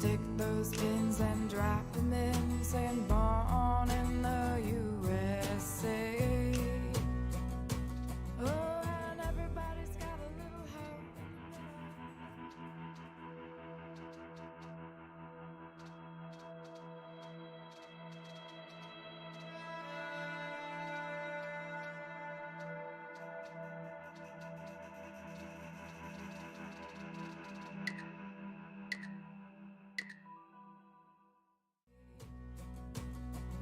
stick those pins and drop them in, saying born in the USA. Oh, and everybody's got a little hope.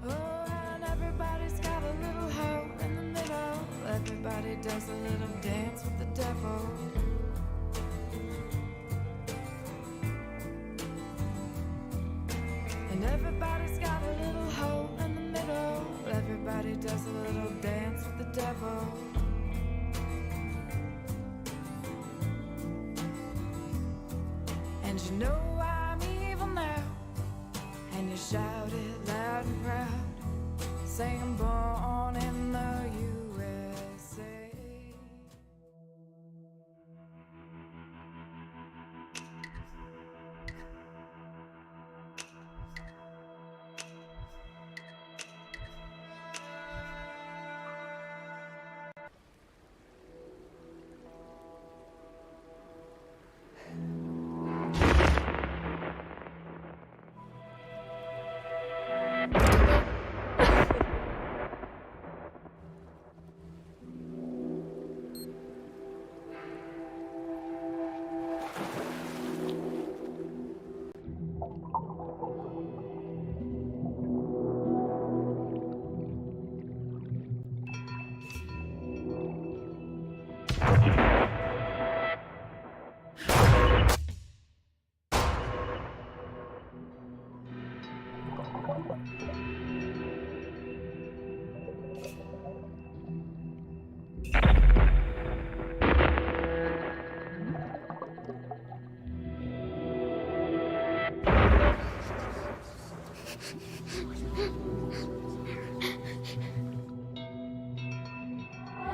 Oh, and everybody's got a little hope in the middle. Everybody does a little dance with the devil. And everybody's got a little hope in the middle. Everybody does a little dance with the devil. And you know I'm evil now, and you shout it loud and proud, saying I'm born in the USA.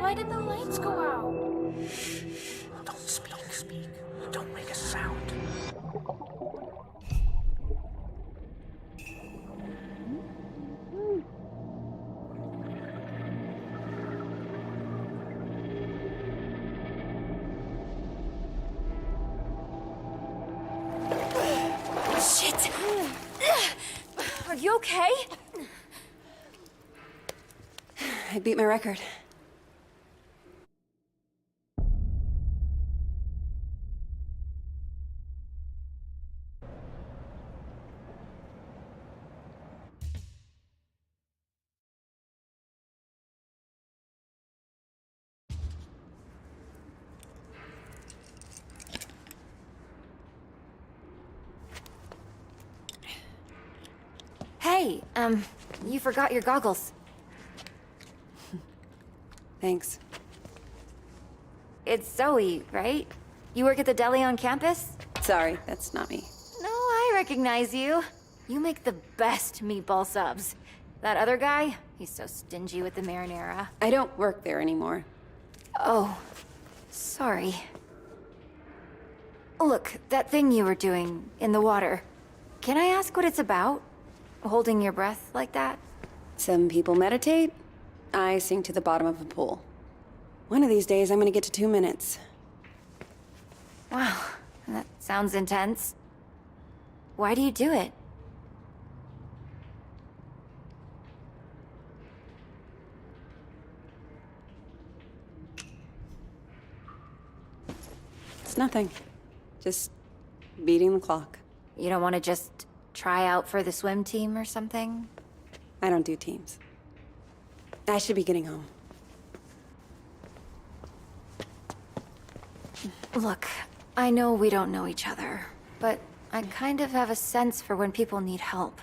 Why did the lights go out? Don't speak. Don't make a sound. Shit! Are you okay? I beat my record. Hey, you forgot your goggles. Thanks. It's Zoe, right? You work at the deli on campus? Sorry, that's not me. No, I recognize you. You make the best meatball subs. That other guy, he's so stingy with the marinara. I don't work there anymore. Oh, sorry. Look, that thing you were doing in the water. Can I ask what it's about? Holding your breath like that? Some people meditate. I sink to the bottom of a pool. One of these days, I'm gonna get to 2 minutes. Wow, that sounds intense. Why do you do it? It's nothing. Just beating the clock. You don't want to just try out for the swim team or something? I don't do teams. I should be getting home. Look, I know we don't know each other, but I kind of have a sense for when people need help.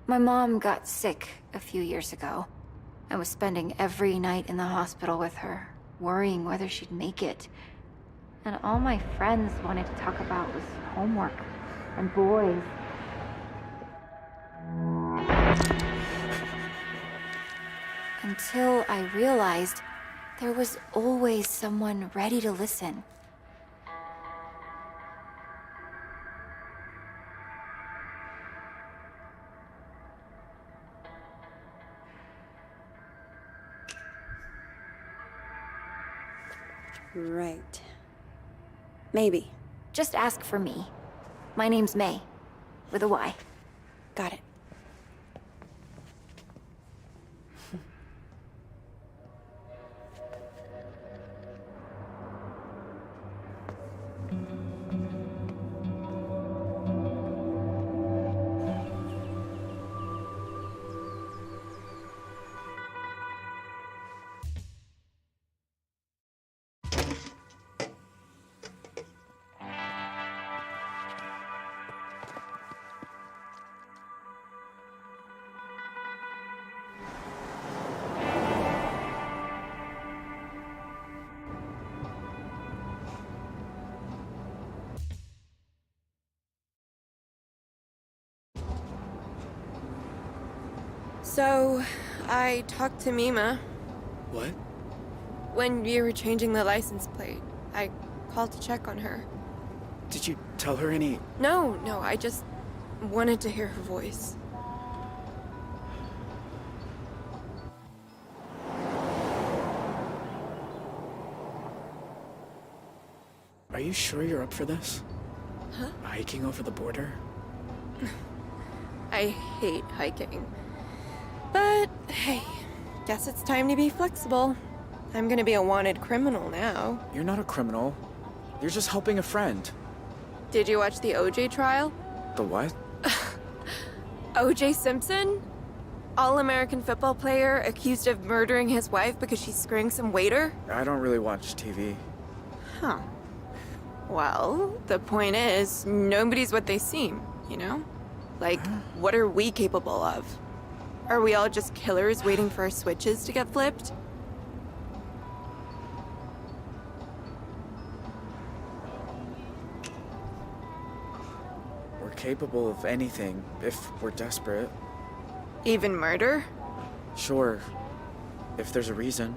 My mom got sick a few years ago. I was spending every night in the hospital with her, worrying whether she'd make it. And all my friends wanted to talk about was homework and boys. Until I realized there was always someone ready to listen. Right. Maybe. Just ask for me. My name's May, with a Y. Got it. So, I talked to Mima. What? When you were changing the license plate, I called to check on her. Did you tell her any... No, I just wanted to hear her voice. Are you sure you're up for this? Huh? Hiking over the border? I hate hiking. But, hey, guess it's time to be flexible. I'm gonna be a wanted criminal now. You're not a criminal. You're just helping a friend. Did you watch the OJ trial? The what? OJ Simpson? All-American football player accused of murdering his wife because she's screwing some waiter? I don't really watch TV. Huh. Well, the point is, nobody's what they seem, you know? Like, what are we capable of? Are we all just killers waiting for our switches to get flipped? We're capable of anything, if we're desperate. Even murder? Sure, if there's a reason.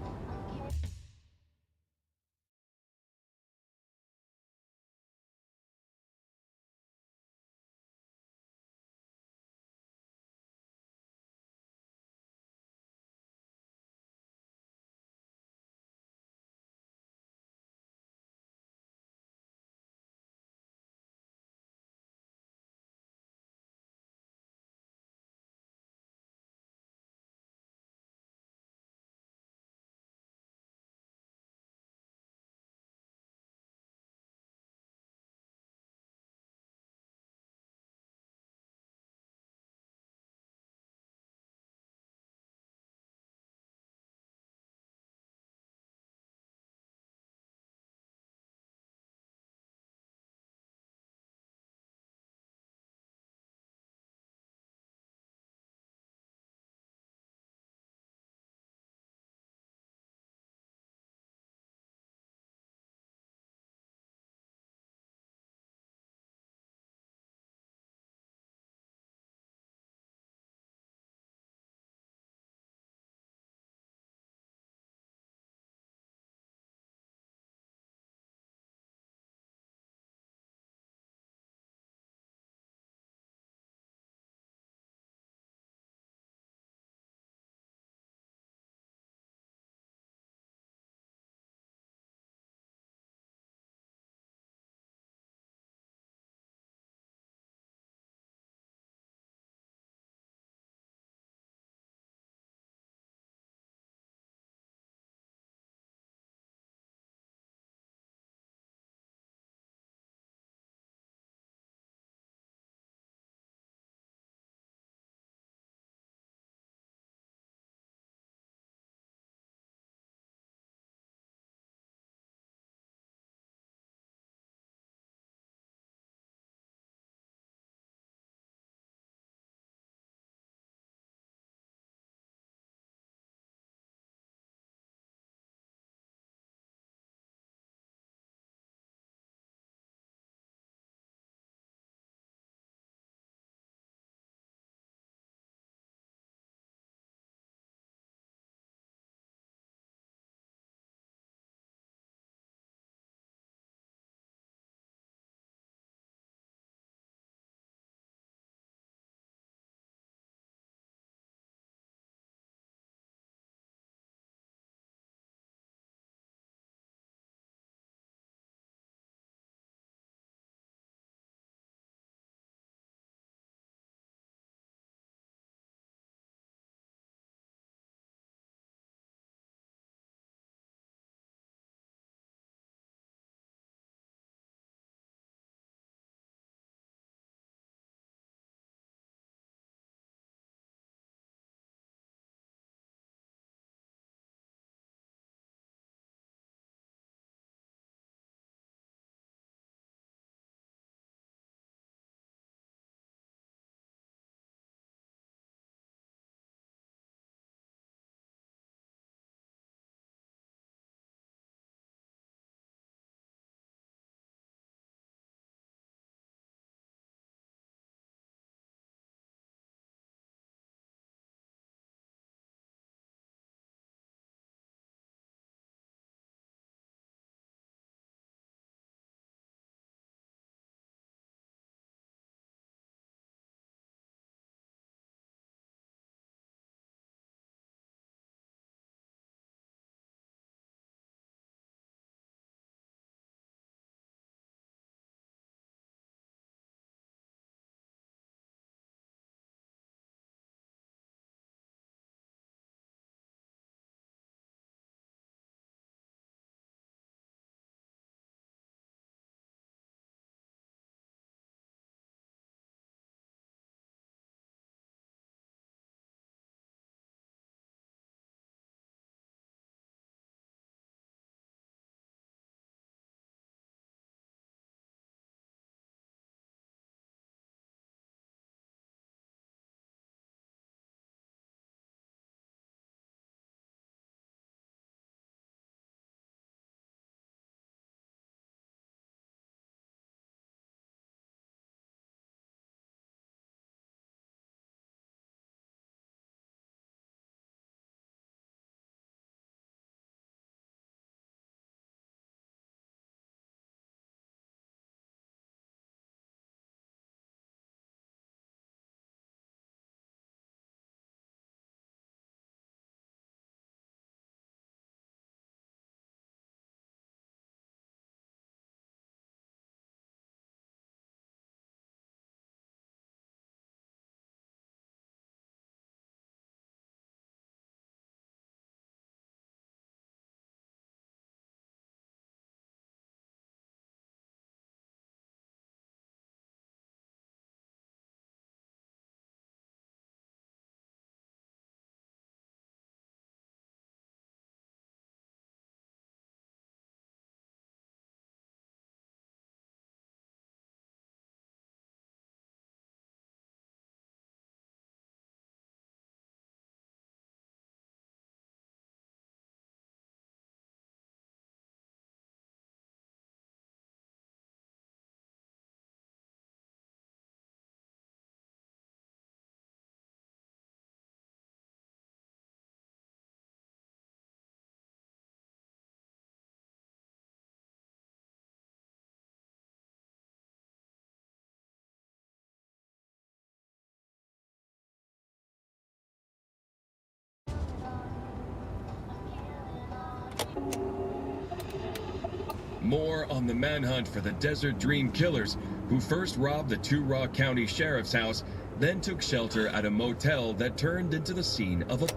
More on the manhunt for the Desert Dream Killers, who first robbed the Two Rock County Sheriff's house, then took shelter at a motel that turned into the scene of a...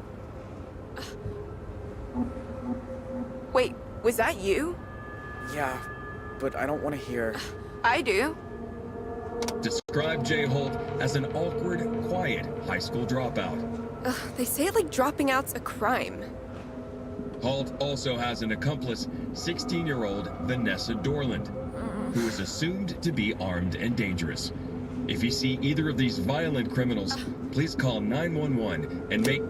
Wait, was that you? Yeah, but I don't want to hear. I do. Described Jay Holt as an awkward, quiet high school dropout. They say like dropping out's a crime. Holt also has an accomplice, 16-year-old Vanessa Dorland, who is assumed to be armed and dangerous. If you see either of these violent criminals, please call 911 and make...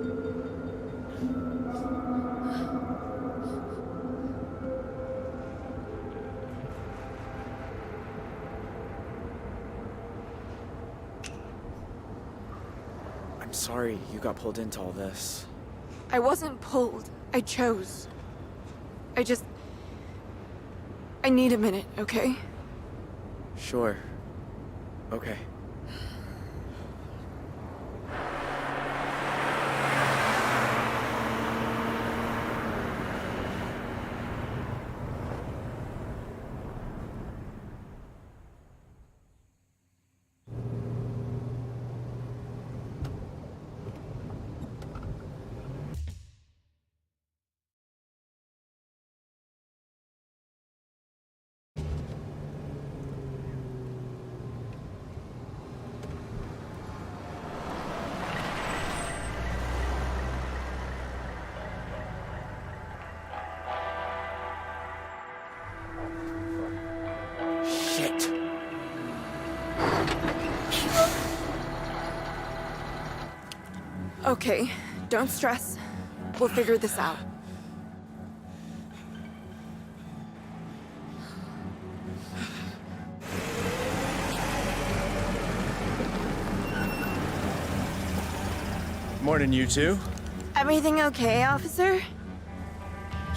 I'm sorry you got pulled into all this. I wasn't pulled. I chose. I need a minute, okay? Sure. Okay. Shit. Okay, don't stress. We'll figure this out. Morning, you two. Everything okay, officer?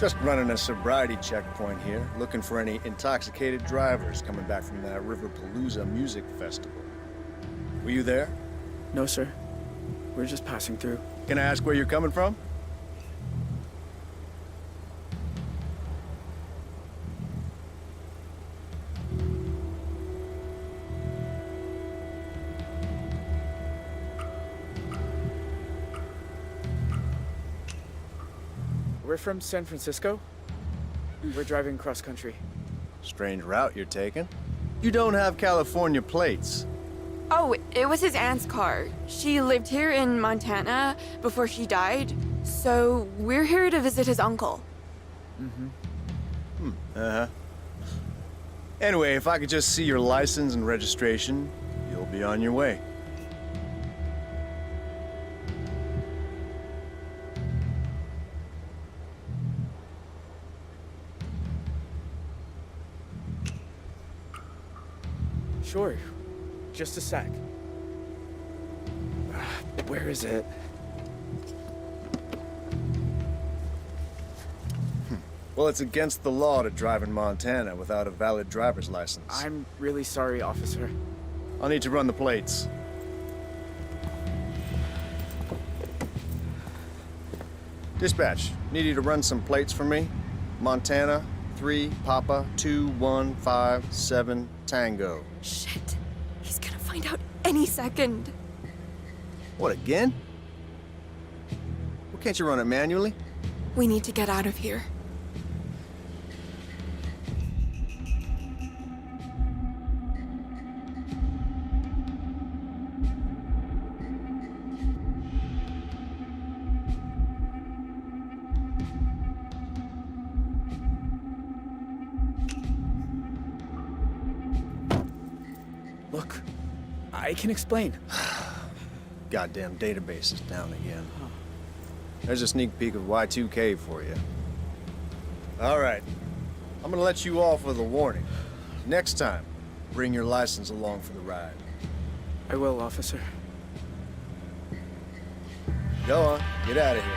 Just running a sobriety checkpoint here, looking for any intoxicated drivers coming back from that Riverpalooza music festival. Were you there? No, sir. We're just passing through. Can I ask where you're coming from? We're from San Francisco. We're driving cross country. Strange route you're taking. You don't have California plates. Oh, it was his aunt's car. She lived here in Montana before she died, so we're here to visit his uncle. Anyway, if I could just see your license and registration, you'll be on your way. Sure. Just a sec. Where is it? Well, it's against the law to drive in Montana without a valid driver's license. I'm really sorry, officer. I'll need to run the plates. Dispatch, need you to run some plates for me. Montana, 3 Papa 2157 Tango. Shit. He's gonna find out any second. What, again? Well, can't you run it manually? We need to get out of here. Look, I can explain. Goddamn database is down again. There's a sneak peek of Y2K for you. All right. I'm gonna let you off with a warning. Next time, bring your license along for the ride. I will, officer. Go on, get out of here.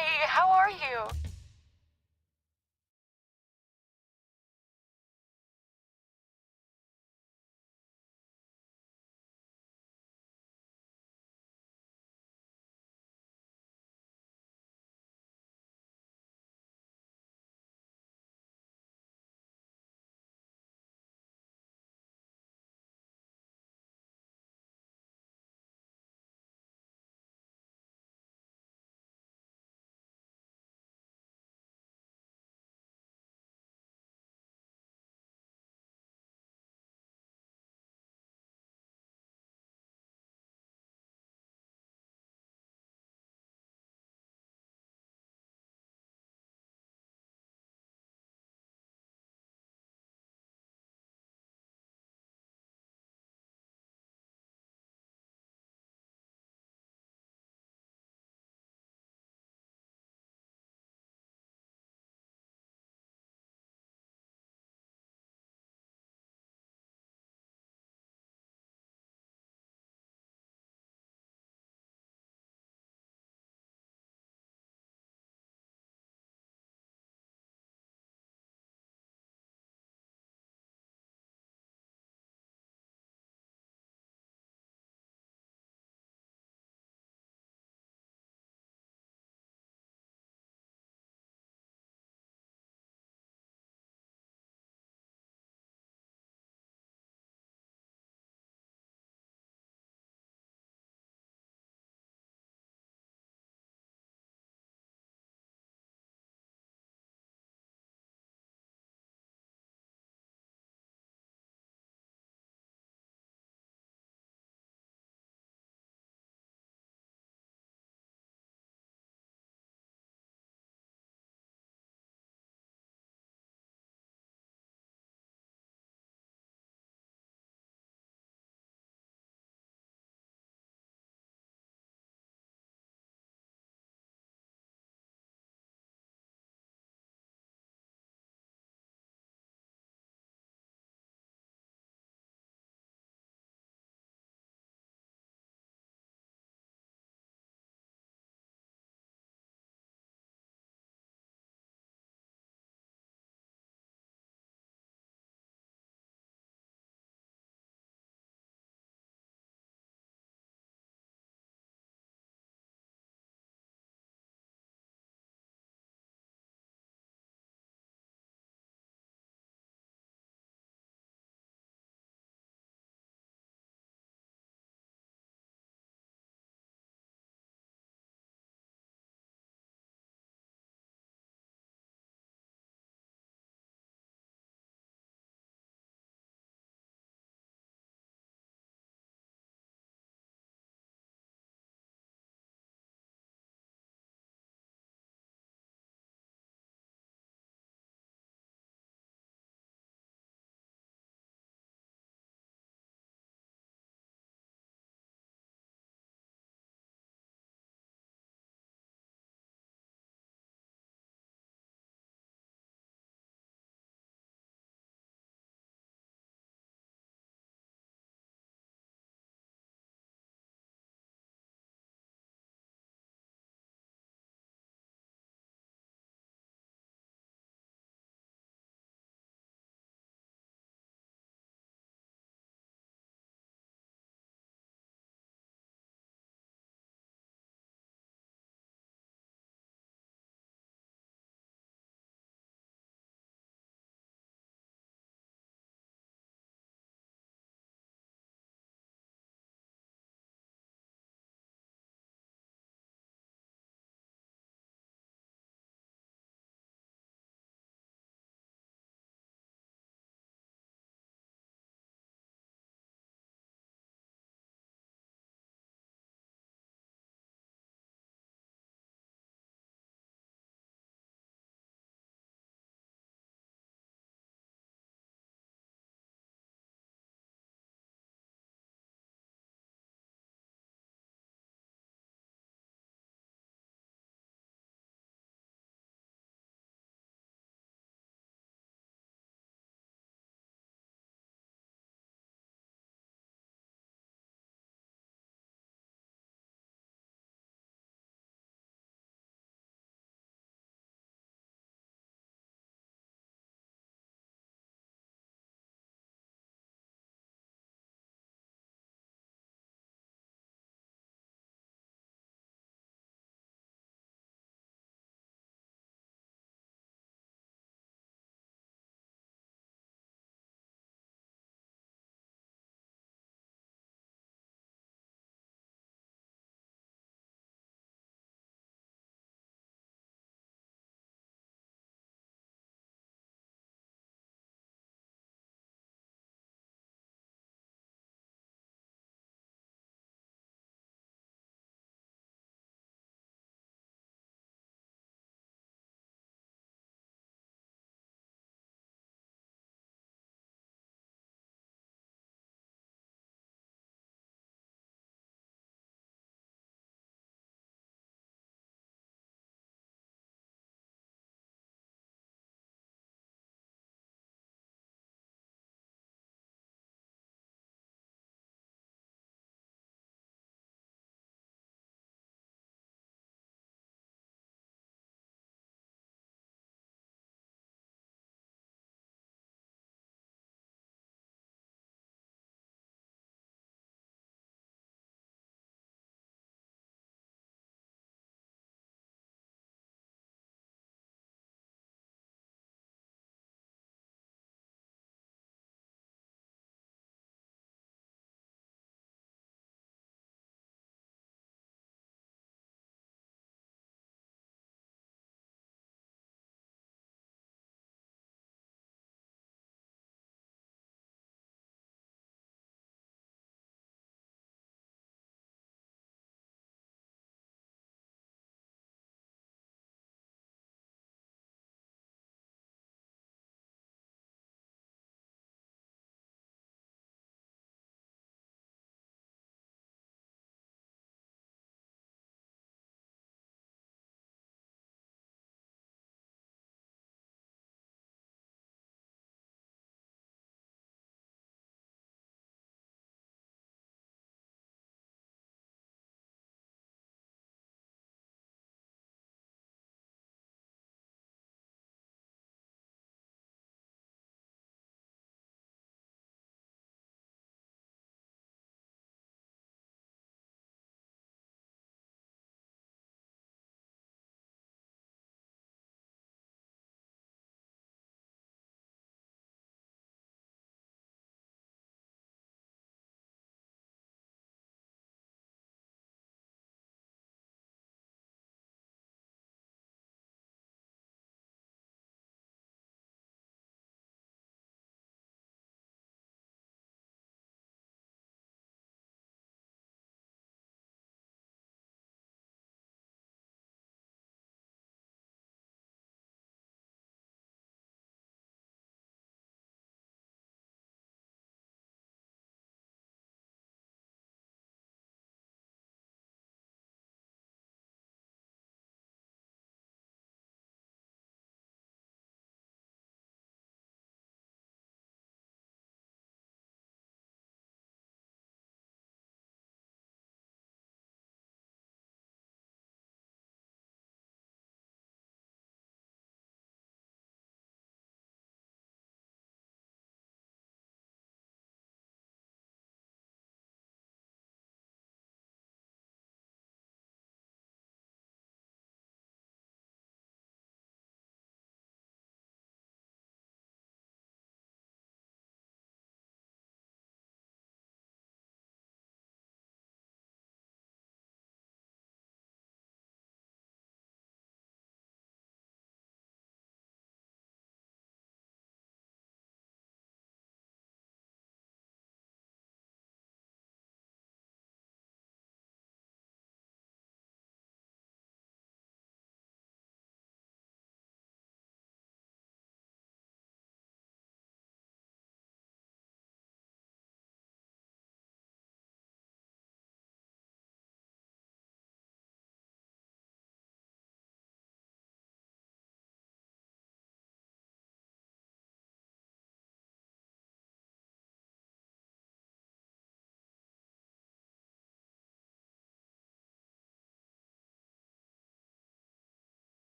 me. How are you?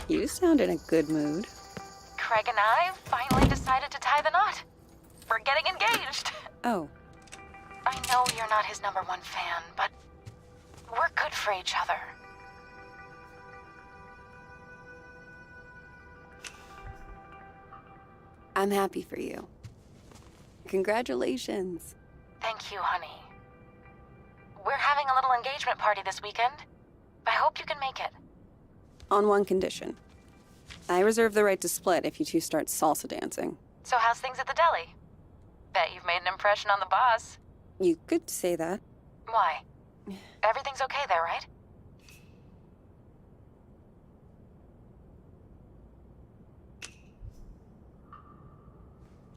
You sound in a good mood. Craig and I finally decided to tie the knot. We're getting engaged. Oh, I know you're not his #1 fan, but we're good for each other. I'm happy for you. Congratulations. Thank you, honey. We're having a little engagement party this weekend. I hope you can make it. On one condition. I reserve the right to split if you two start salsa dancing. So how's things at the deli? Bet you've made an impression on the boss. You could say that. Why? Everything's okay there, right?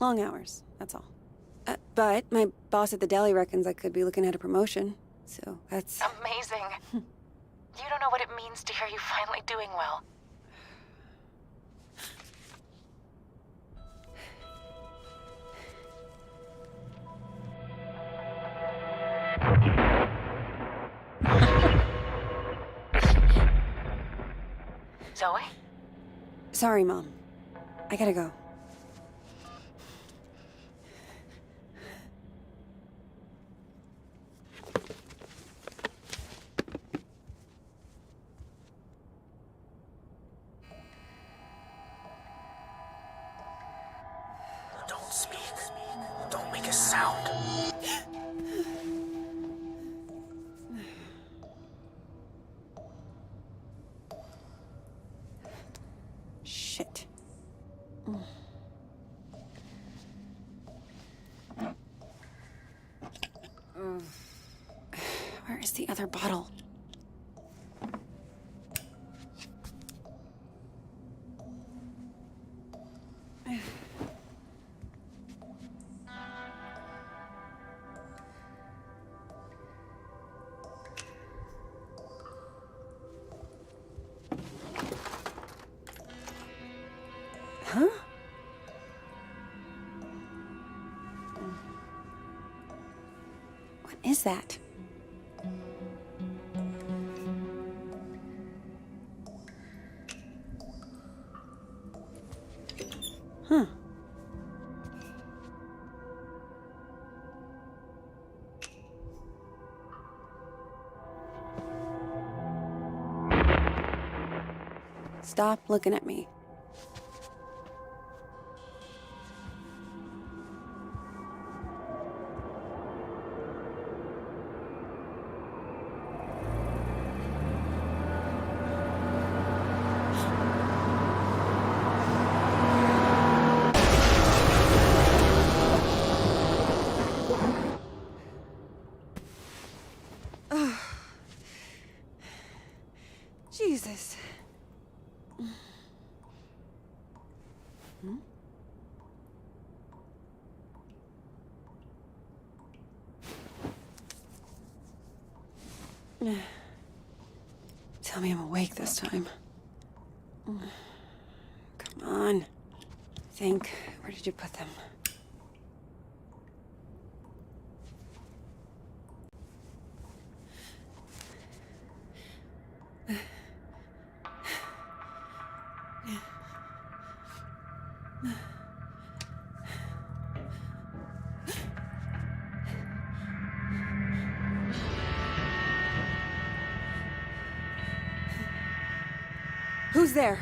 Long hours, that's all. But my boss at the deli reckons I could be looking at a promotion. So that's... Amazing. You don't know what it means to hear you finally doing well. Zoe? Sorry, Mom. I gotta go. Don't speak. Don't make a sound. Shit. Where is the other bottle? Huh? What is that? Huh. Stop looking at me. Jesus. Tell me I'm awake this time. Come on. Think. Where did you put them? Who's there?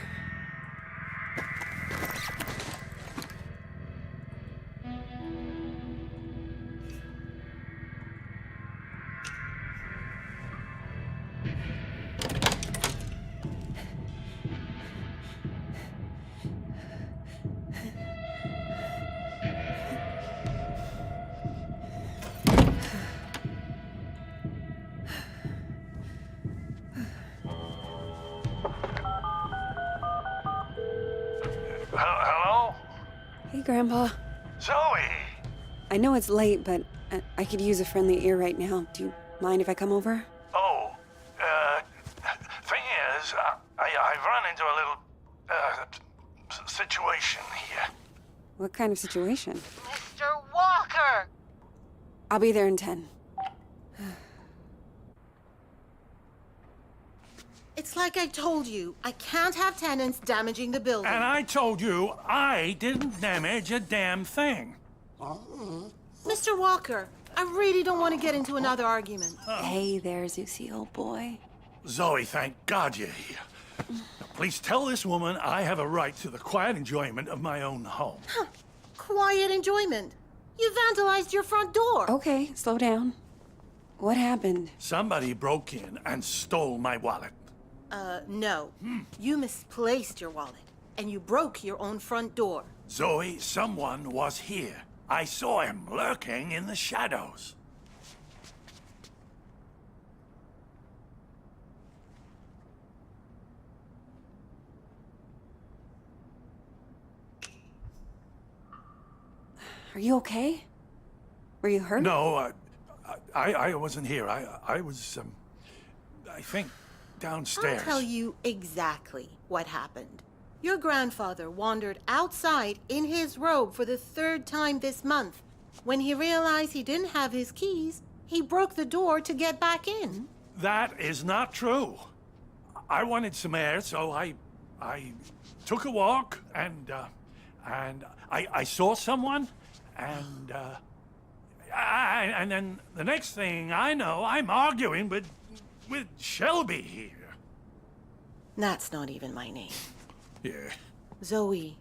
Hello? Hey, Grandpa. Zoe! I know it's late, but I could use a friendly ear right now. Do you mind if I come over? Oh, thing is, I've run into a little, situation here. What kind of situation? Mr. Walker! I'll be there in 10. It's like I told you. I can't have tenants damaging the building. And I told you I didn't damage a damn thing. Mr. Walker, I really don't want to get into another argument. Hey there, Zeusy, old boy. Zoe, thank God you're here. Now, please tell this woman I have a right to the quiet enjoyment of my own home. Quiet enjoyment. You vandalized your front door. Okay, slow down. What happened? Somebody broke in and stole my wallet. No. You misplaced your wallet, and you broke your own front door. Zoe, someone was here. I saw him lurking in the shadows. Are you okay? Were you hurt? No, I wasn't here. I was, I think, downstairs. I'll tell you exactly what happened. Your grandfather wandered outside in his robe for the 3rd time this month. When he realized he didn't have his keys, he broke the door to get back in. That is not true. I wanted some air, so I took a walk, and I saw someone, and then the next thing I know, I'm arguing with Shelby here. That's not even my name. Yeah. Zoe,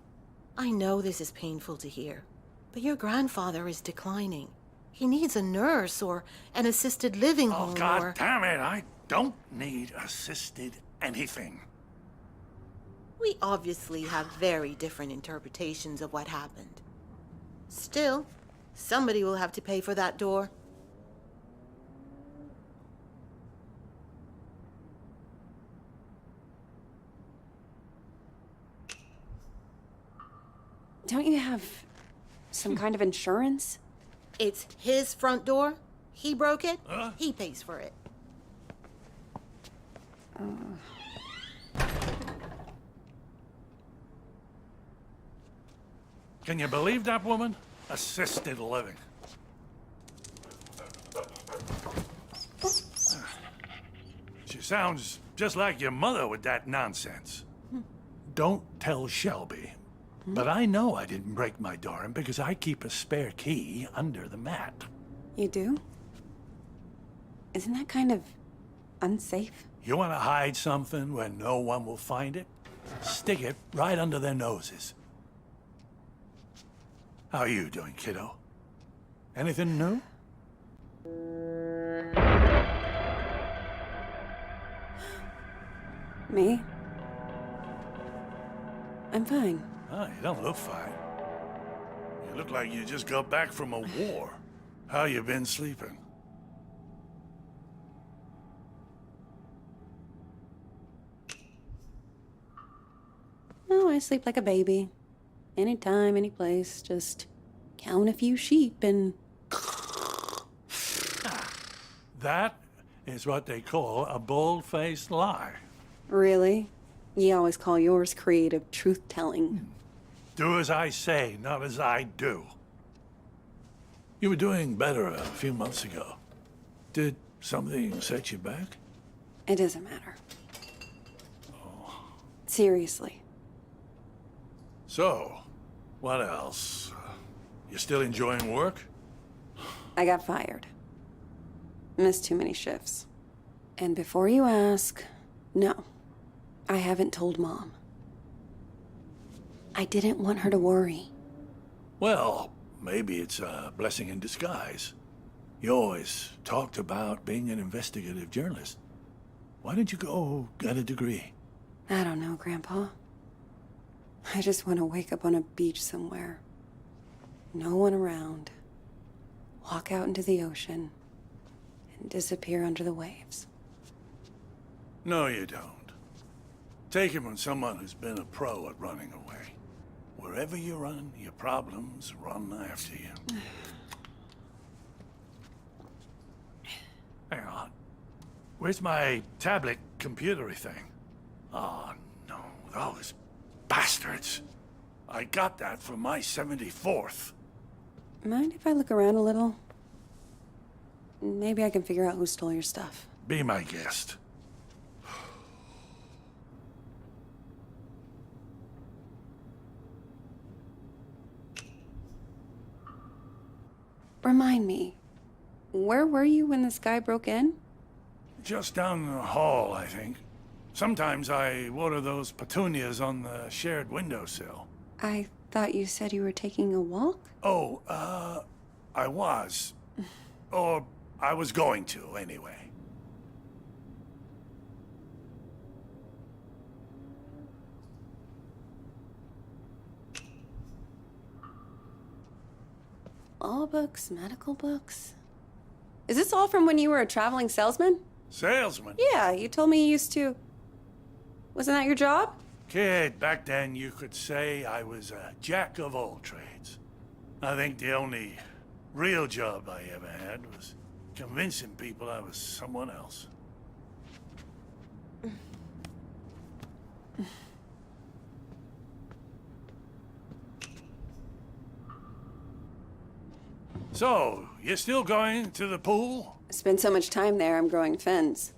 I know this is painful to hear, but your grandfather is declining. He needs a nurse or an assisted living Oh, home God or... damn it, I don't need assisted anything. We obviously have very different interpretations of what happened. Still, somebody will have to pay for that door. Don't you have some kind of insurance? It's his front door. He broke it. He pays for it. Can you believe that woman? Assisted living. She sounds just like your mother with that nonsense. Don't tell Shelby. But I know I didn't break my door in because I keep a spare key under the mat. You do? Isn't that kind of unsafe? You want to hide something where no one will find it? Stick it right under their noses. How are you doing, kiddo? Anything new? Me? I'm fine. Oh, you don't look fine. You look like you just got back from a war. How you been sleeping? No, I sleep like a baby. Anytime, any place. Just count a few sheep and... That is what they call a bold-faced lie. Really? You always call yours creative truth-telling. Do as I say, not as I do. You were doing better a few months ago. Did something set you back? It doesn't matter. Seriously. So, what else? You still enjoying work? I got fired. Missed too many shifts. And before you ask, no. I haven't told Mom. I didn't want her to worry. Well, maybe it's a blessing in disguise. You always talked about being an investigative journalist. Why didn't you go get a degree? I don't know, Grandpa. I just want to wake up on a beach somewhere. No one around. Walk out into the ocean and disappear under the waves. No, you don't. Take it from someone who's been a pro at running away. Wherever you run, your problems run after you. Hang on. Where's my tablet computery thing? Oh, no. Those bastards. I got that for my 74th. Mind if I look around a little? Maybe I can figure out who stole your stuff. Be my guest. Remind me, where were you when this guy broke in? Just down the hall, I think. Sometimes I water those petunias on the shared windowsill. I thought you said you were taking a walk? Oh, I was. Or I was going to, anyway. Law books, medical books. Is this all from when you were a traveling salesman? Salesman? Yeah, you told me you used to. Wasn't that your job? Kid, back then you could say I was a jack of all trades. I think the only real job I ever had was convincing people I was someone else. So, you still going to the pool? I spent so much time there, I'm growing fins.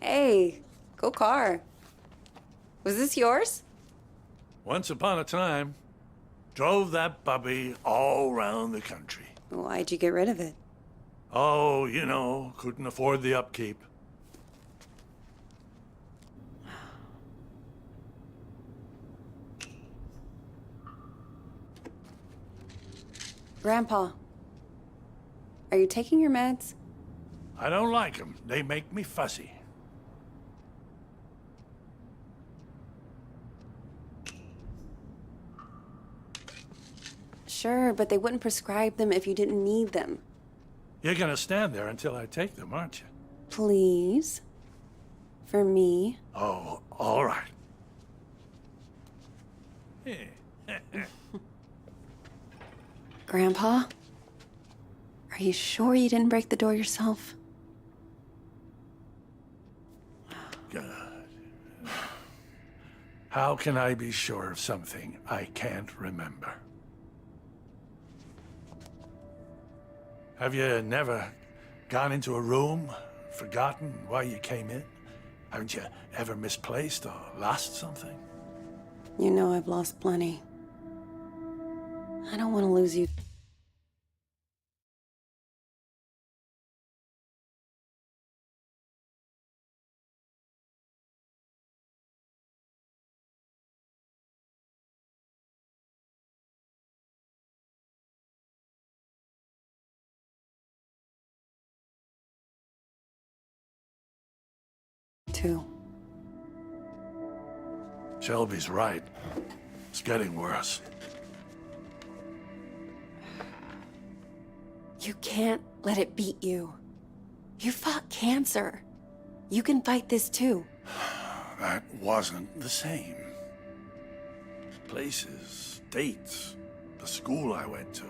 Hey, go car. Was this yours? Once upon a time, drove that puppy all around the country. Why'd you get rid of it? Oh, you know, couldn't afford the upkeep. Grandpa, are you taking your meds? I don't like them. They make me fussy. Sure, but they wouldn't prescribe them if you didn't need them. You're gonna stand there until I take them, aren't you? Please? For me? Oh, all right. Grandpa? Are you sure you didn't break the door yourself? God. How can I be sure of something I can't remember? Have you never gone into a room, forgotten why you came in? Haven't you ever misplaced or lost something? You know I've lost plenty. I don't want to lose you. Too. Shelby's right. It's getting worse. You can't let it beat you. You fought cancer. You can fight this too. That wasn't the same. Places, dates, the school I went to.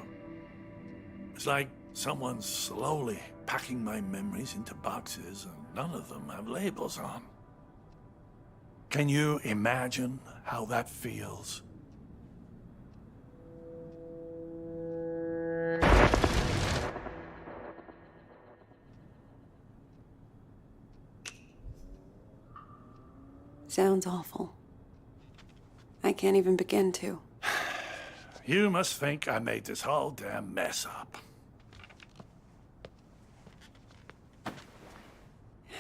It's like someone's slowly packing my memories into boxes and none of them have labels on. Can you imagine how that feels? Sounds awful. I can't even begin to. You must think I made this whole damn mess up.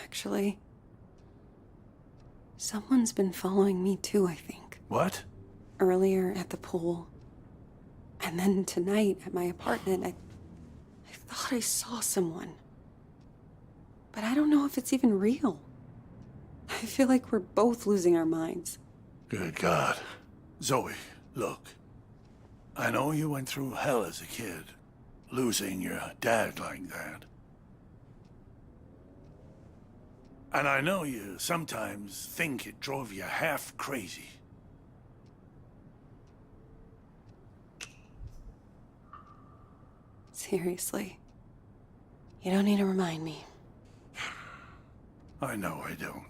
Actually, someone's been following me too, I think. What? Earlier at the pool. And then tonight at my apartment, I thought I saw someone. But I don't know if it's even real. I feel like we're both losing our minds. Good God. Zoe, look. I know you went through hell as a kid, losing your dad like that. And I know you sometimes think it drove you half crazy. Seriously. You don't need to remind me. I know I don't.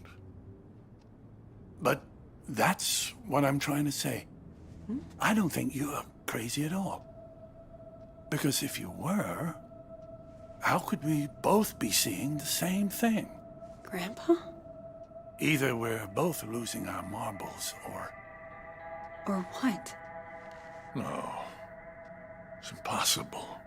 But that's what I'm trying to say. I don't think you're crazy at all. Because if you were, how could we both be seeing the same thing? Grandpa? Either we're both losing our marbles, or... Or what? No. It's impossible.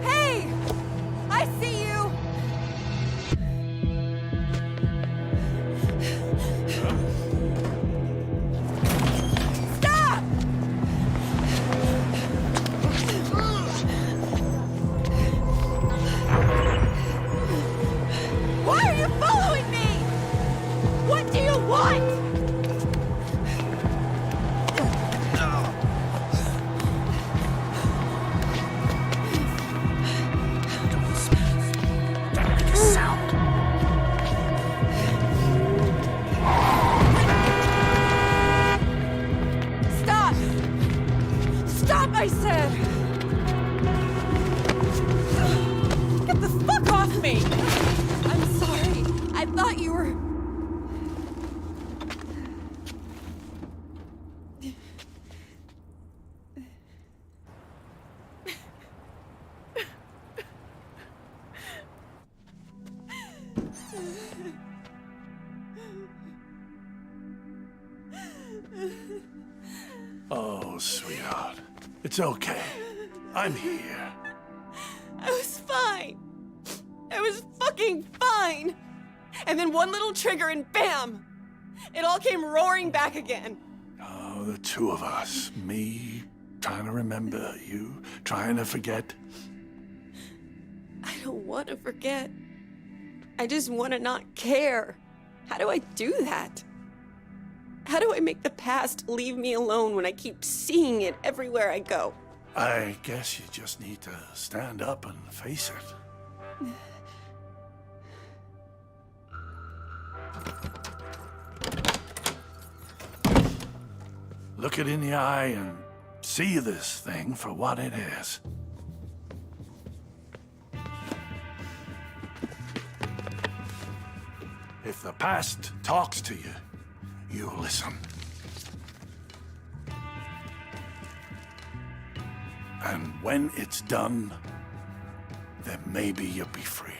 Hey! I see you! Stop! Why are you following me? What do you want? Stop! Stop, I said! Get the fuck off me! I'm sorry. I thought you were... Oh, sweetheart. It's okay. I'm here. I was fine. I was fucking fine. And then one little trigger and bam! It all came roaring back again. Oh, the two of us. Me trying to remember, you trying to forget. I don't want to forget. I just want to not care. How do I do that? How do I make the past leave me alone when I keep seeing it everywhere I go? I guess you just need to stand up and face it. Look it in the eye and see this thing for what it is. If the past talks to you, you listen. And when it's done, then maybe you'll be free.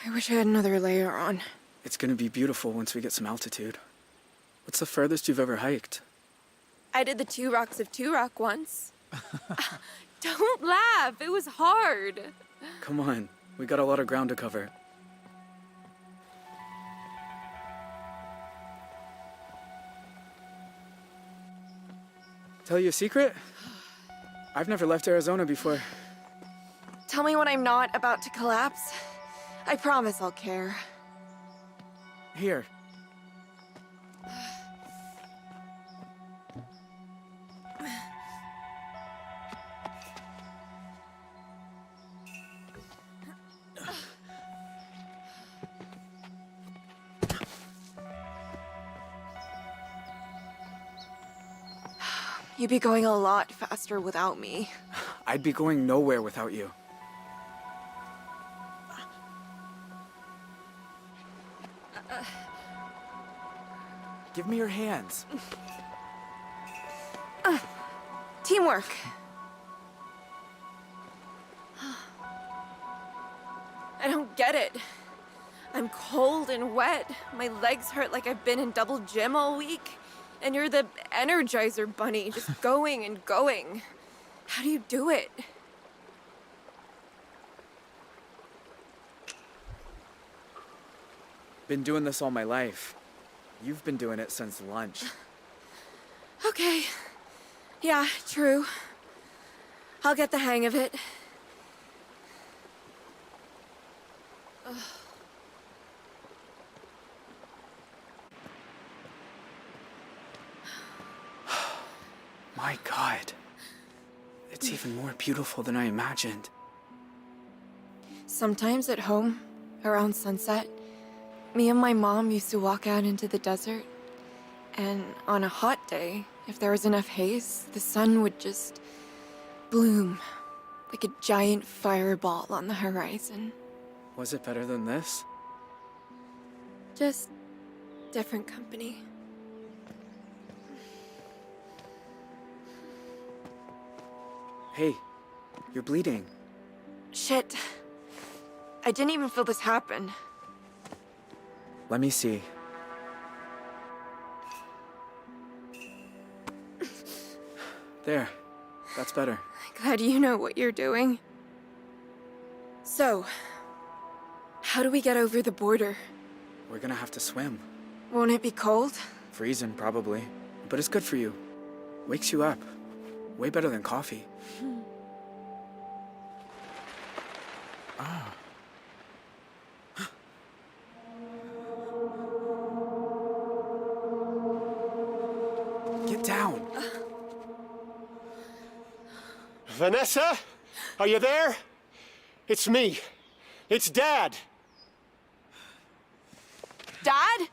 I wish I had another layer on. It's gonna be beautiful once we get some altitude. What's the furthest you've ever hiked? I did the 2 Rocks of 2 Rock once. Don't laugh, it was hard. Come on, we got a lot of ground to cover. Tell you a secret? I've never left Arizona before. Tell me when I'm not about to collapse. I promise I'll care. Here. You'd be going a lot faster without me. I'd be going nowhere without you. Give me your hands. Teamwork. I don't get it. I'm cold and wet. My legs hurt like I've been in double gym all week. And you're the Energizer Bunny, just going and going. How do you do it? Been doing this all my life. You've been doing it since lunch. Okay. Yeah, true. I'll get the hang of it. Ugh. My God. It's even more beautiful than I imagined. Sometimes at home, around sunset, me and my mom used to walk out into the desert. And on a hot day, if there was enough haze, the sun would just bloom like a giant fireball on the horizon. Was it better than this? Just different company. Hey, you're bleeding. Shit. I didn't even feel this happen. Let me see. There. That's better. Glad you know what you're doing. So, how do we get over the border? We're gonna have to swim. Won't it be cold? Freezing, probably. But it's good for you. Wakes you up. Way better than coffee. Ah. Get down. Vanessa? Are you there? It's me. It's Dad. Dad?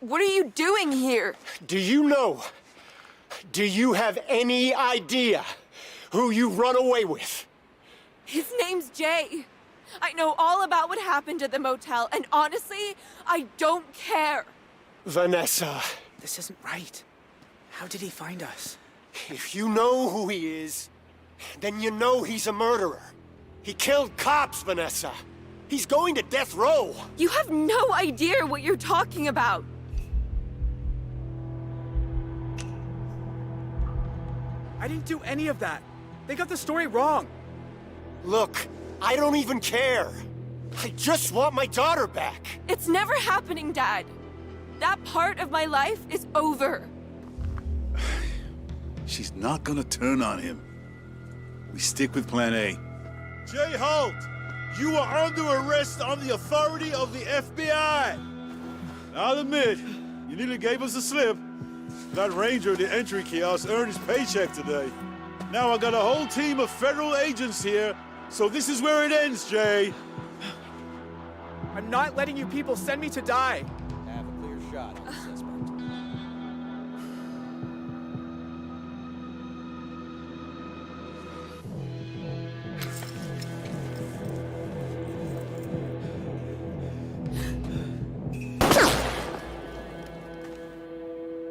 What are you doing here? Do you know? Do you have any idea who you run away with? His name's Jay. I know all about what happened at the motel, and honestly, I don't care. Vanessa, This isn't right. How did he find us? if you know who he is, then you know he's a murderer. He killed cops, Vanessa. He's going to death row. You have no idea what you're talking about. I didn't do any of that. They got the story wrong. Look, I don't even care. I just want my daughter back. It's never happening, Dad. That part of my life is over. She's not gonna turn on him. We stick with plan A. Jay Holt, you are under arrest on the authority of the FBI. I'll admit, you nearly gave us a slip. That ranger at the entry kiosk earned his paycheck today. Now I got a whole team of federal agents here, so this is where it ends, Jay. I'm not letting you people send me to die. Have a clear shot on the suspect.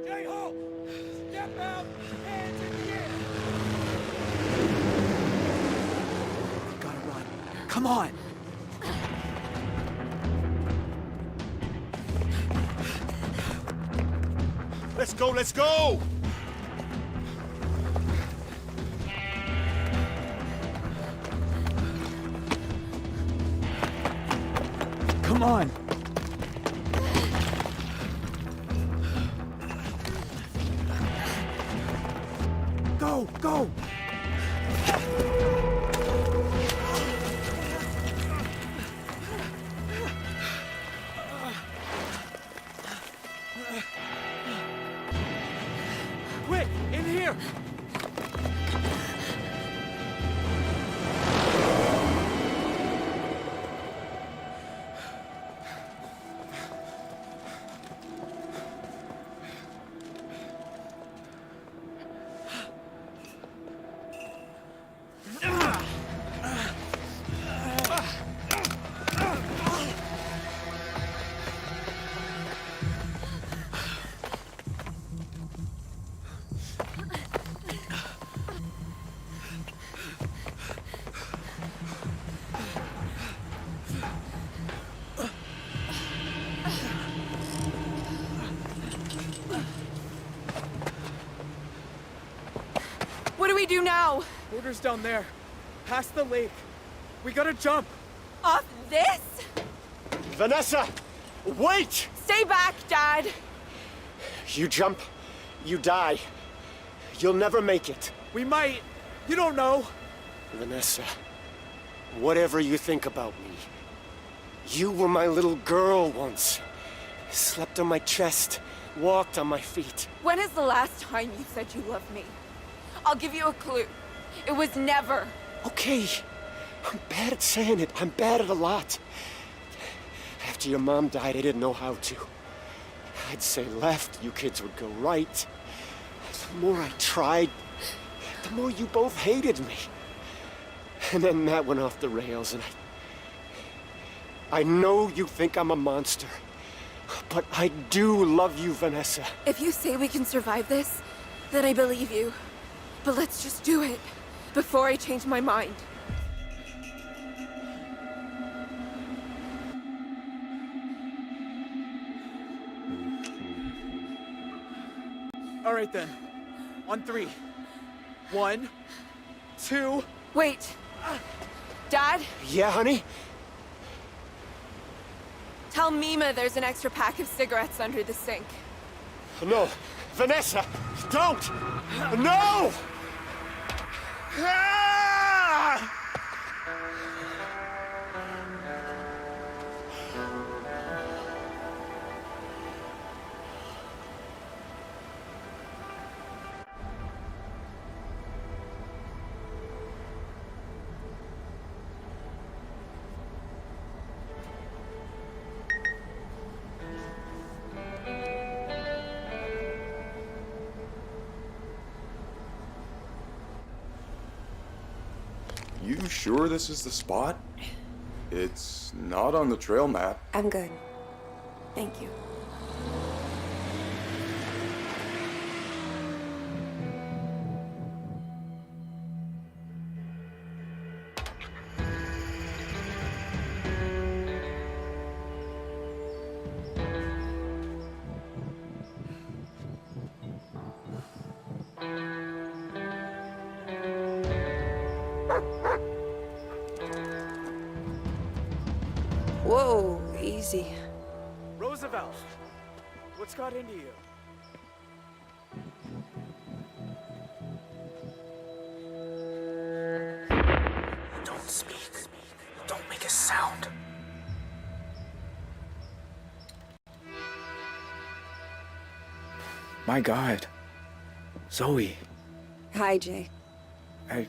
Jay Holt! Step out! Hands in the air! We gotta run. Come on! Let's go, let's go! Come on! Go, go! Quick, in here! What do we do now? Border's down there. Past the lake. We gotta jump. Off this? Vanessa, wait! Stay back, Dad. You jump, you die. You'll never make it. We might. You don't know. Vanessa, whatever you think about me, you were my little girl once. Slept on my chest, walked on my feet. When is the last time you said you loved me? I'll give you a clue. It was never. Okay, I'm bad at saying it. I'm bad at a lot. After your mom died, I didn't know how to. I'd say left, you kids would go right. The more I tried, the more you both hated me. And then that went off the rails, and I know you think I'm a monster, but I do love you, Vanessa. If you say we can survive this, then I believe you. But let's just do it before I change my mind. All right then. On 3. 1, 2. Wait. Dad, Yeah, honey? tell Mima there's an extra pack of cigarettes under the sink. No. Vanessa, don't! No! Ah! You sure this is the spot? It's not on the trail map. I'm good. Thank you. Whoa, easy. Roosevelt, what's got into you? Don't speak. Don't make a sound. My God. Zoe, Hi, Jay. I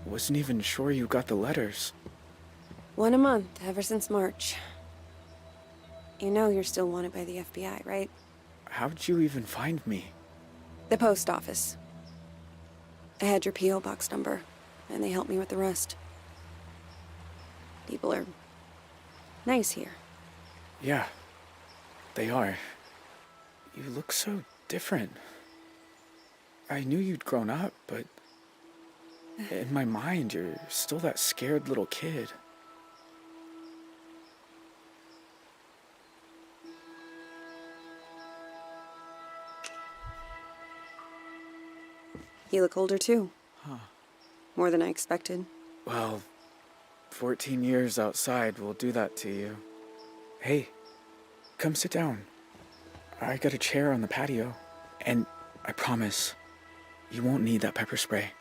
wasn't even sure you got the letters. 1 a month, ever since March. You know you're still wanted by the FBI, right? How'd you even find me? The post office. I had your P.O. box number, and they helped me with the rest. People are nice here. Yeah, they are. You look so different. I knew you'd grown up, but in my mind, you're still that scared little kid. You look older too. Huh. More than I expected. Well, 14 years outside will do that to you. Hey, come sit down. I got a chair on the patio, and I promise, you won't need that pepper spray.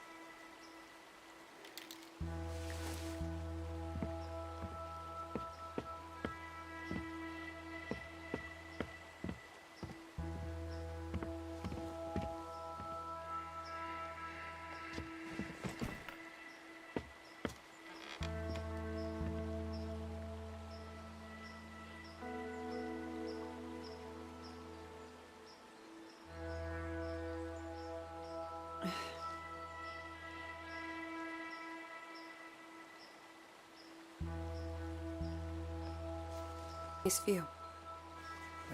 Nice view.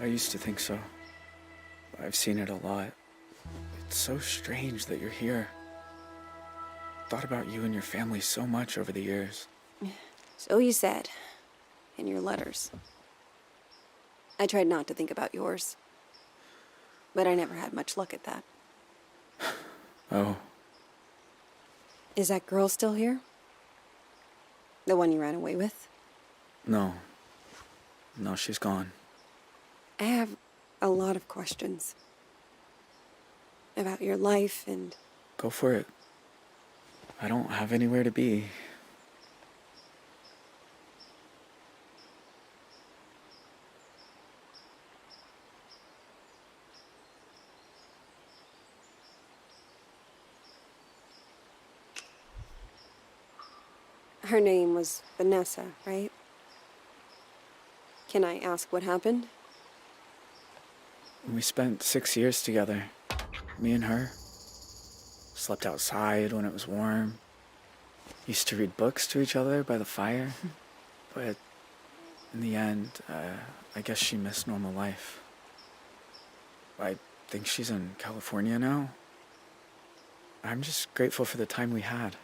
I used to think so. I've seen it a lot. It's so strange that you're here. Thought about you and your family so much over the years. So you said. In your letters. I tried not to think about yours. But I never had much luck at that. Oh, Is that girl still here? The one you ran away with? no. No, she's gone. I have a lot of questions. About your life and... Go for it. I don't have anywhere to be. Her name was Vanessa, right? Can I ask what happened? We spent 6 years together, me and her. Slept outside when it was warm. Used to read books to each other by the fire. But in the end, I guess she missed normal life. I think she's in California now. I'm just grateful for the time we had.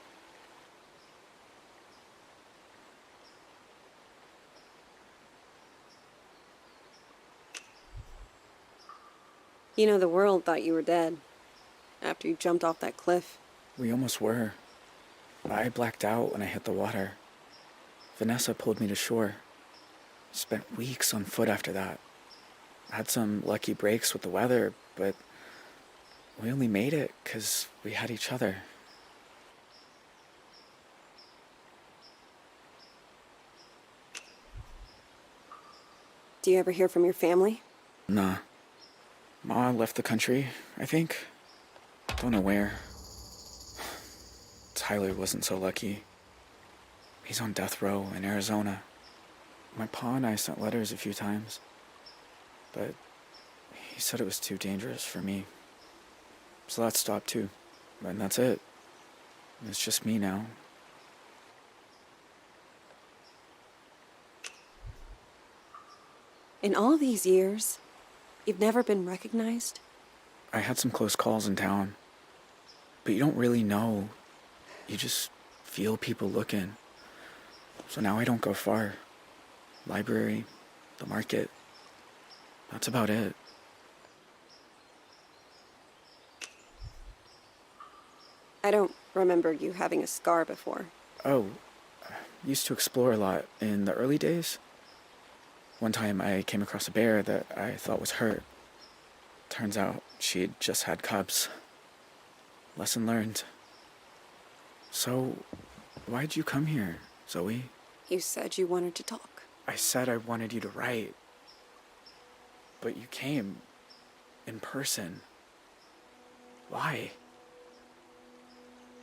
You know, the world thought you were dead after you jumped off that cliff. We almost were. I blacked out when I hit the water. Vanessa pulled me to shore. Spent weeks on foot after that. Had some lucky breaks with the weather, but we only made it because we had each other. Do you ever hear from your family? Nah. Ma left the country, I think. Don't know where. Tyler wasn't so lucky. He's on death row in Arizona. My pa and I sent letters a few times, but he said it was too dangerous for me. So that stopped too. And that's it. It's just me now. In all these years, you've never been recognized? I had some close calls in town, but you don't really know. You just feel people looking. So now I don't go far. Library, the market. That's about it. I don't remember you having a scar before. Oh, I used to explore a lot in the early days. One time I came across a bear that I thought was hurt. Turns out she'd just had cubs. Lesson learned. So, why'd you come here, Zoe? You said you wanted to talk. I said I wanted you to write. But you came in person. Why?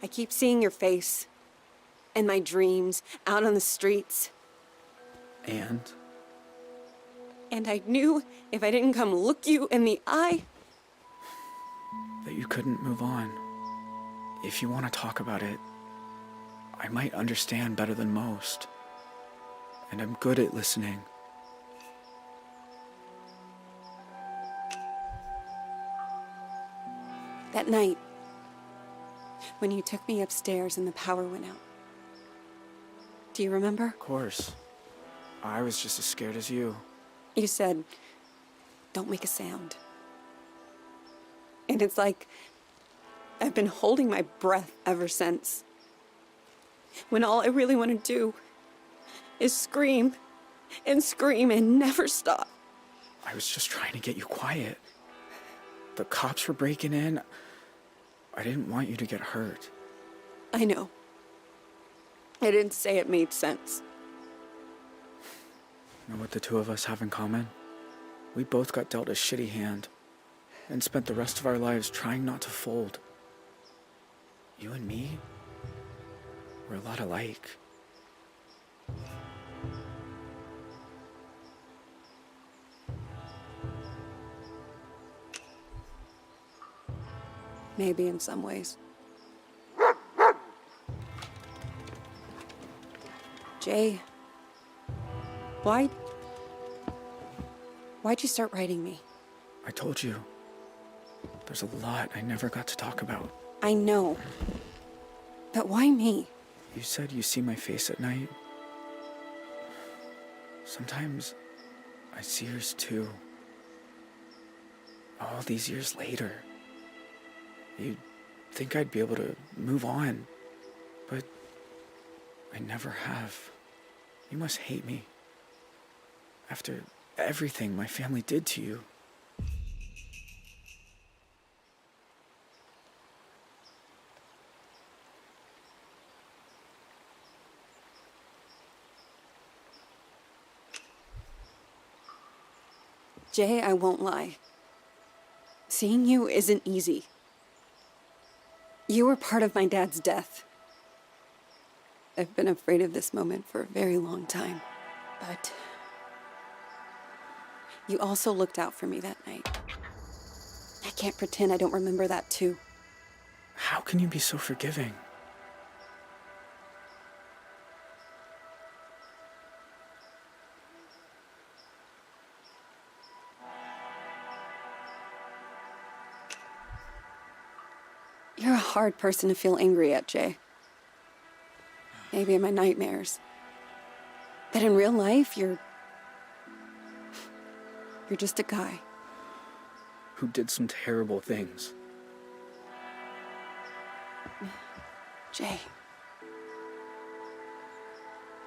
I keep seeing your face in my dreams, out on the streets. And? And I knew if I didn't come look you in the eye... that you couldn't move on. If you want to talk about it, I might understand better than most. And I'm good at listening. That night, when you took me upstairs and the power went out. Do you remember? Of course. I was just as scared as you. You said, don't make a sound. And it's like I've been holding my breath ever since. When all I really want to do is scream and scream and never stop. I was just trying to get you quiet. The cops were breaking in. I didn't want you to get hurt. I know. I didn't say it made sense. Know what the two of us have in common? We both got dealt a shitty hand and spent the rest of our lives trying not to fold. You and me, we're a lot alike. Maybe in some ways. Jay, why'd you start writing me? I told you. There's a lot I never got to talk about. I know. But why me? You said you see my face at night. Sometimes I see yours too. All these years later. You'd think I'd be able to move on, but I never have. You must hate me. After everything my family did to you. Jay, I won't lie. Seeing you isn't easy. You were part of my dad's death. I've been afraid of this moment for a very long time. But You also looked out for me that night. I can't pretend I don't remember that too. How can you be so forgiving? You're a hard person to feel angry at, Jay. Maybe in my nightmares. But in real life, you're just a guy. Who did some terrible things. Jay.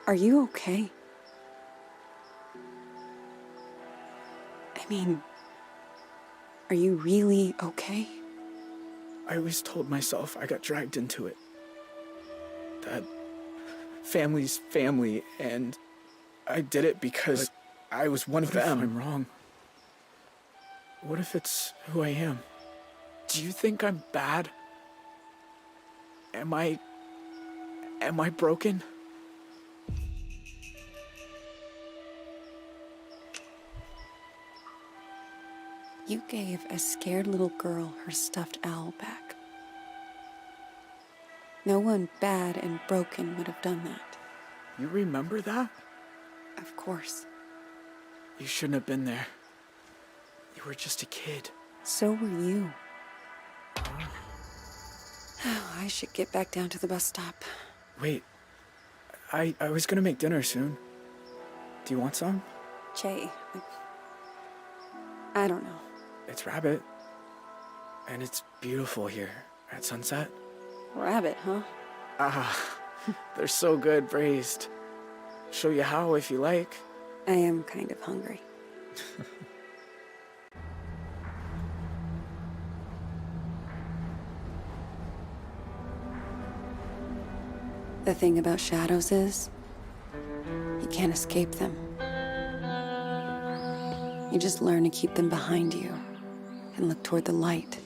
Are you okay? I mean, are you really okay? I always told myself I got dragged into it. That family's family, and I did it because I was one of them. I'm wrong. What if it's who I am? Do you think I'm bad? Am I broken? You gave a scared little girl her stuffed owl back. No one bad and broken would have done that. You remember that? Of course. You shouldn't have been there. You were just a kid. So were you. I should get back down to the bus stop. Wait. I was gonna make dinner soon. Do you want some? Jay, I don't know. It's rabbit. And it's beautiful here at sunset. Rabbit, huh? Ah, they're so good braised. Show you how if you like. I am kind of hungry. The thing about shadows is, you can't escape them. You just learn to keep them behind you and look toward the light.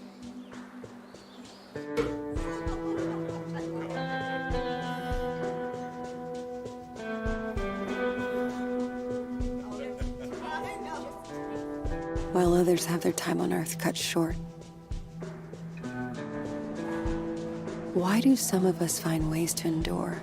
While others have their time on Earth cut short. Why do some of us find ways to endure?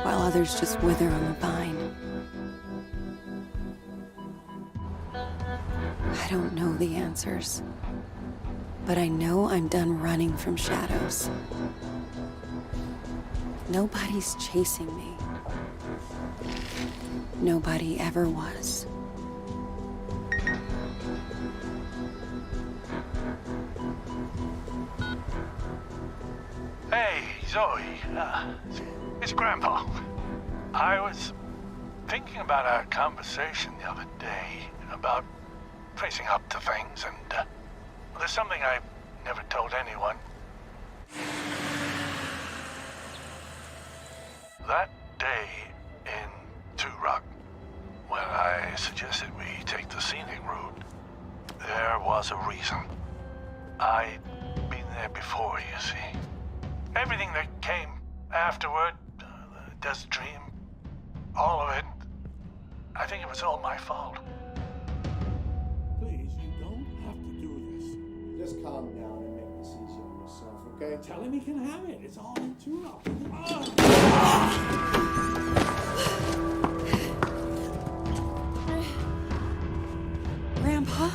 While others just wither on the vine. I don't know the answers, but I know I'm done running from shadows. Nobody's chasing me. Nobody ever was. Hey, Zoe. It's Grandpa. I was thinking about our conversation the other day about facing up to things, and there's something I've never told anyone. That day in Two Rock, when I suggested we take the scenic route, there was a reason. I'd been there before, you see. Everything that came afterward, the desert dream, all of it, I think it was all my fault. Please, you don't have to do this. Just calm down and make this easy on yourself, okay? Tell him he can have it. It's all in too rough. Grandpa?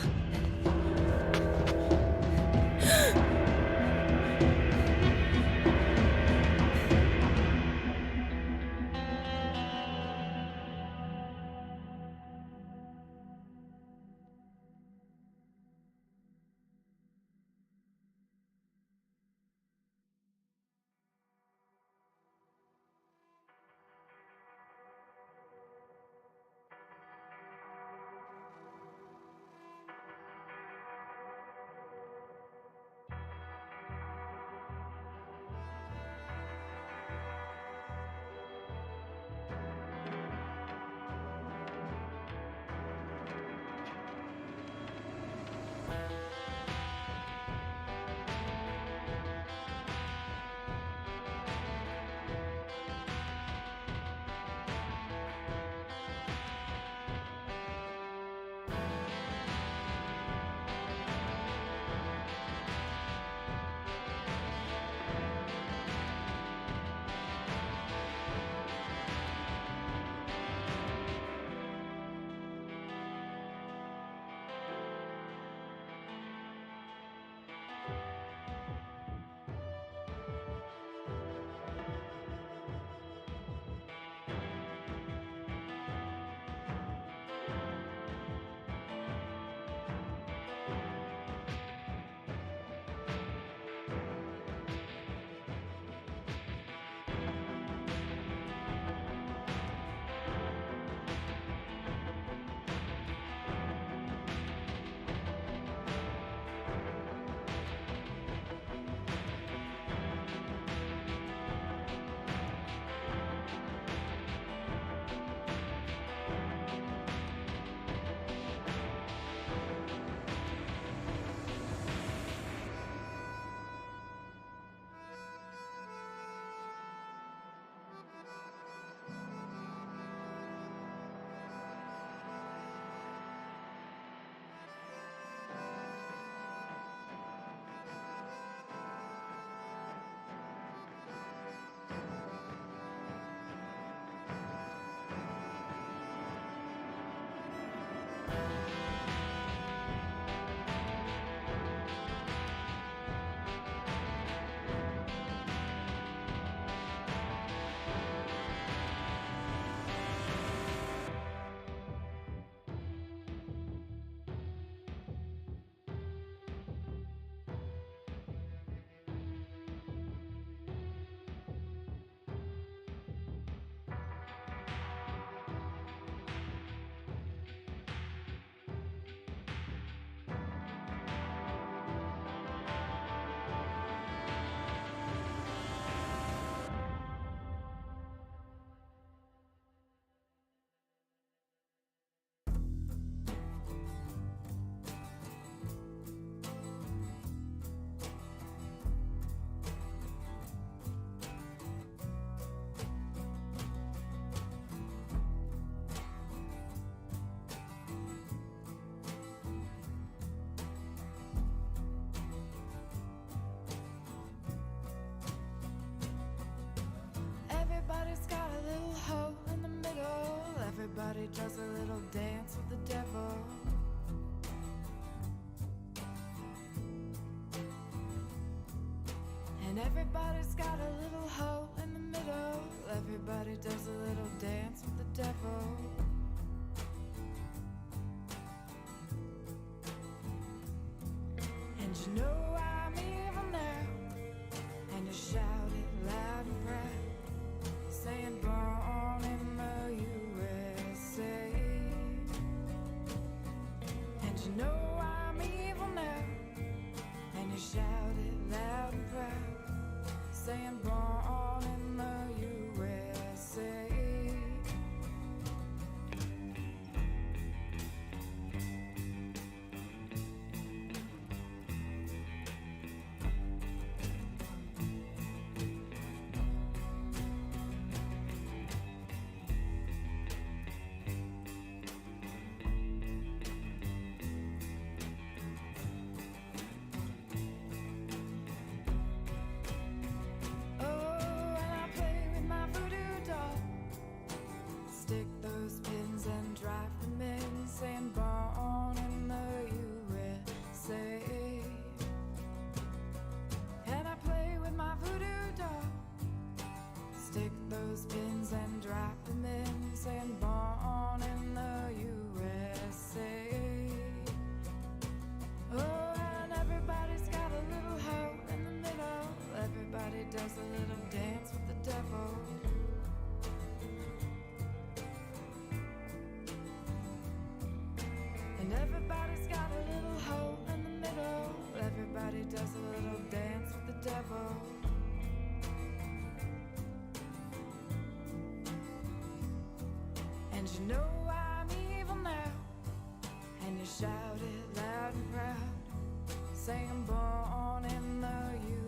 everybody does a little dance with the devil. And everybody's got a little hole in the middle. Everybody does a little dance with the devil. And you know I'm evil now, and you shout it loud and proud, saying born in the USA. And you know I'm evil now, and you shout it loud and proud, saying born in the USA. Stick those pins and drive them in, saying born in the USA. And I play with my voodoo doll. Stick those pins and drive them in, saying born in the USA. Oh, and everybody's got a little hole in the middle. Everybody does a little dance with the devil. And everybody's got a little hole in the middle. Everybody does a little dance with the devil. And you know I'm evil now, and you shout it loud and proud, saying born in the USA.